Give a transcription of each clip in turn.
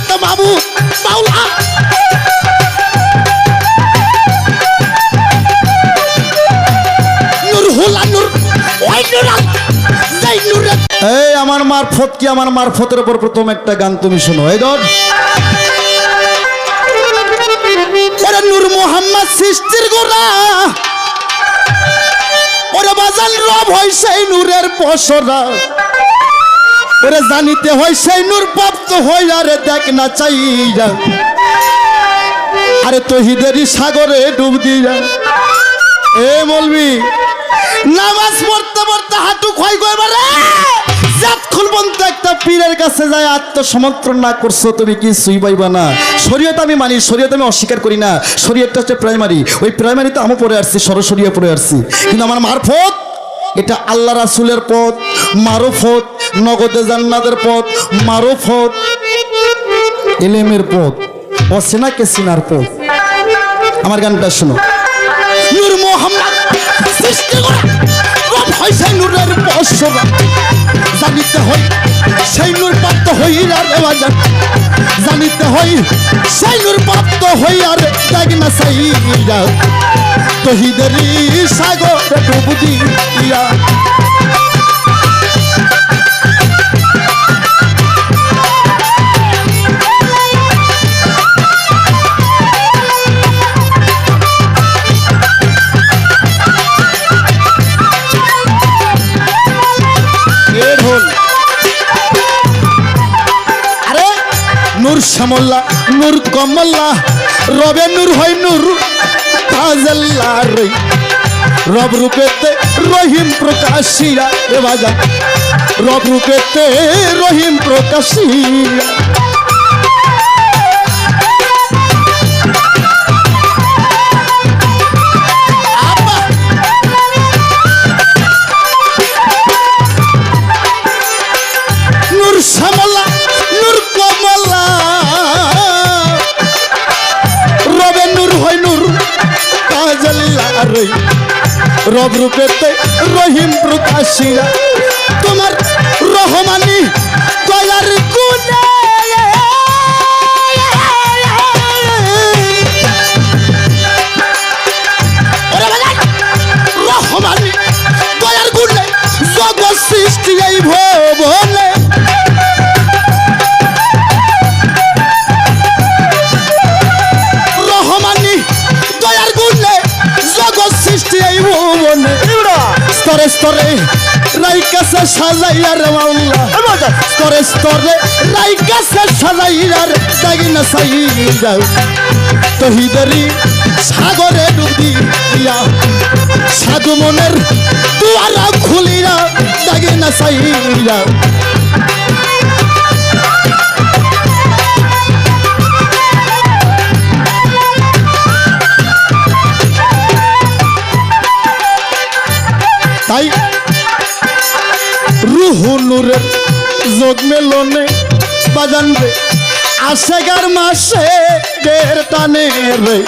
নুরত মাহবুব মাওলা নূর হুলা নূর ওই নূর যাই নূর। এই আমার মারফত কি, আমার মারফতের উপর প্রথম একটা গান তুমি শোনো। এই ধর ওরে নূর মোহাম্মদ সৃষ্টির গোড়া, ওরে বাজান রব হয় সেই নূরের পসরা, ওরে জানিতে হয় সেই নূর প্রাপ্ত হয় আরে দেখ না চাইরা, আরে তহিদেরই সাগরে ডুব দিয়া। এ মলবি নামাজ পড়তে পড়তে হাঁটু ক্ষয় গো, এবারে যতক্ষণ পর্যন্ত একটা পীরের কাছে যায় আত্মসমর্পণ না করছো তুমি কিছুই পাইবা না। শরীয়ত আমি মানি, শরীয়ত আমি অস্বীকার করি না, শরীয়তটা হচ্ছে প্রাইমারি, ওই প্রাইমারিতে আমি পড়ে আসছি, সরসরিয়া পড়ে আসছি, কিন্তু আমার মারফত এটা আল্লাহ রাসূলের পথ, মারফত নগদে জান্নাতের পথ, মারফত ইলমের পথ, অচেনা কে চিনার পথ। আমার গানটা শোনো। নূর মোহাম্মদ সৃষ্টি করা রব হয় সেই নূরের পসরা, জানিতে হয় সেই নূর প্রাপ্ত হইয়া রে বাজান, জানিতে হয় সেই নূর প্রাপ্ত হইয়া রে দেখ না চাইরা, তহিদেরই সাগরে ডুব দিয়া। নূর শ্যামল্লা নূর কমল্লা রবে নূর হয় নূর তাজাল্লা রে, রব রূপেতে রহিম প্রকাশিয়া রে বাজান, রব রূপেতে রহিম প্রকাশিয়া। নূর শ্যামল্লা নূর কমলা রবে নূর হয় নূর তাজাল্লা রে, রব রূপেতে রহিম প্রকাশিয়া। তোমার রহমানি দয়ার গুণে রহমানি দয়ার গুণে জগৎ সৃষ্টি এই ভুবনে, রহমানি দয়ার গুণে জগৎ সৃষ্টি এই ভুবনে, স্তরে স্তরে রাইকাছে সাজাইয়া রে মাওলা, স্তরে স্তরে রাইকাছে সাজাইয়া রে দেখ না চাইরা, তহিদেরই সাগরে ডুব দিয়া। সাধু মনের দুয়ারা খুলিয়া দেখ না চাইরা, তাই রুহু নূরের যোগ মেলনে বাজান রে আশেগার মাসে দের টানে রে,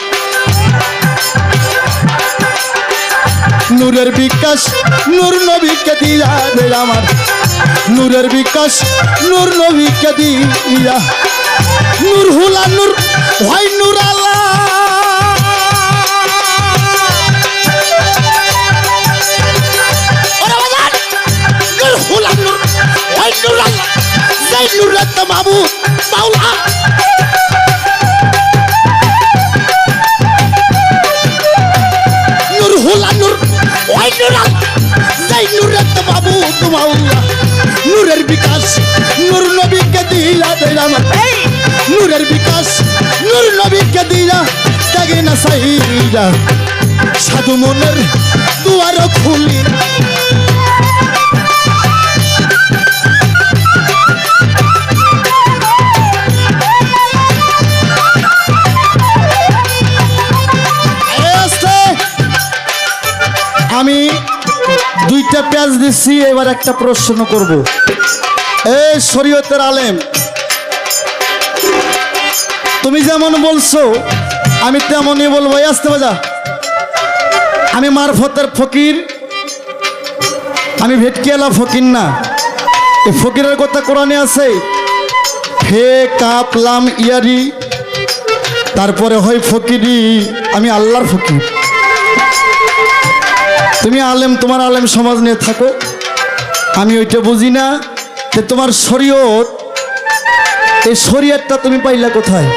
নূরের বিকাশ নূর নবীকে দিয়া রে আমার, নূরের বিকাশ নূর নবীকে দিয়া। নূর হুলা নূর হয় নূর আল্লাহ, নুরত মাহবুব মাওলা নূর হুলা নূর ওই নূর যাই নুরত মাহবুব মাওলা, নূরের বিকাশ নূর নবীকে দিলা দিলাম, নূরের বিকাশ নূর নবীকে দিলা দেখ না চাইরা, সাধু মনের দুয়ার খুলি। আমি দুইটা পেজ দিচ্ছি, এবার একটা প্রশ্ন করব। এই শরীয়তের আলেম, তুমি যেমন বলছো আমি তেমনই বলবো। আসতে বাজা, আমি মারফতের ফকির, আমি ভেটকিয়ালা ফকির না। এই ফকিরের কথা কোরআনে আছে, হে কাপলাম ইয়ারি, তারপরে হয় ফকিরি। আমি আল্লাহর ফকির, তুমি আলেম, তোমার আলেম সমাজ নিয়ে থাকো। আমি ওইটা বুঝি না যে তোমার শরীয়ত, এই শরীয়তটা তুমি পাইলা কোথায়?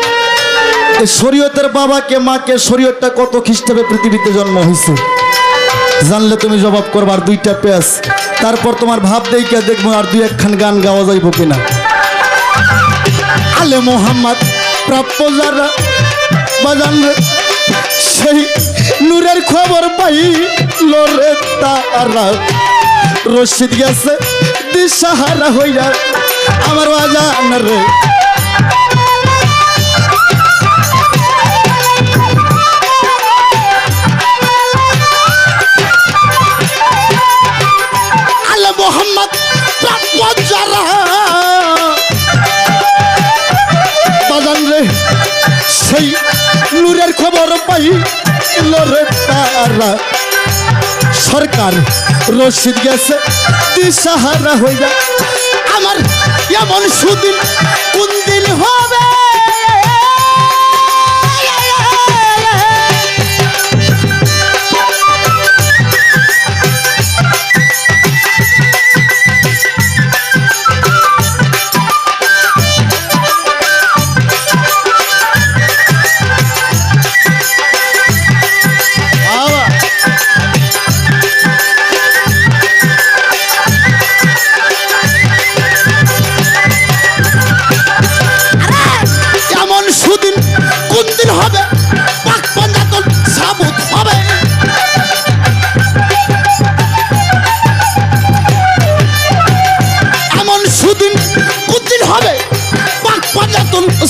এই শরীয়তের বাবাকে মাকে শরীয়তটা কত খ্রিস্টাব্দে পৃথিবীতে জন্ম হয়েছে জানলে তুমি জবাব করবার। দুইটা পেজ, তারপর তোমার ভাব দেইকা দেখবো আর দুই একখান গান গাওয়া যাইব কিনা। আলে মোহাম্মদ প্রাপ্য যারা বাজান রে, সেই নূরের খবর পাই লোরে তারা। রশিদ গেছে দিশাহারা হইয়া আমার বাজান রে। আলে মোহাম্মদ প্রাপ্য যারা বাজান রে, সেই নূরের খবর পাই লোরে তারা। সরকার রশিদ গেছে দিশাহারা হইয়া আমার। এমন সুদিন কোন দিন হবে?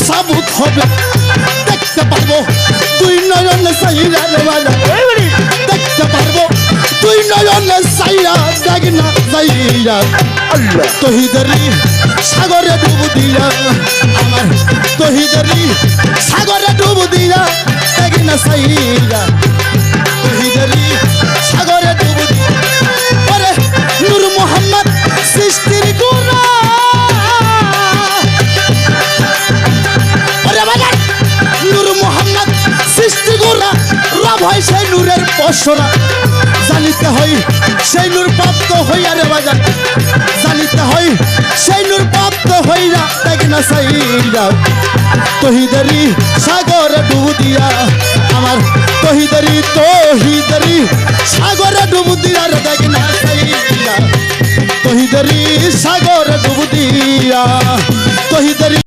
সাবুত হবে, দেখতে পারবো তুই নয়নে সাইরা রে বাজা। দেখতে পারবো তুই নয়নে সাইরা, দেখ না সাইরা আল্লাহ তহিদারি সাগরে ডুব দিয়া। আমার তহিদারি সাগরে ডুব দিয়া, দেখ না সাইরা তহিদারি সাগরে ডুব দিয়া। ওরে নূর মোহাম্মদ সৃষ্টির গোরা, নূর মোহাম্মদ সৃষ্টি গোরা। রব হয় সেই নূরের পশরা, জানিতে হয় সেই নূর প্রাপ্ত হইয়া রে বাজার। জানিতে হয় সেই নূর প্রাপ্ত হইয়া, দেখ না সাইরা তহিদারি সাগরে ডুব দিয়া। আমার তহিদারি তহিদারি সাগরে ডুব দিয়া রে, দেখ না সাইরা তহিদারি সাগরে ডুব দিয়া। তহিদারি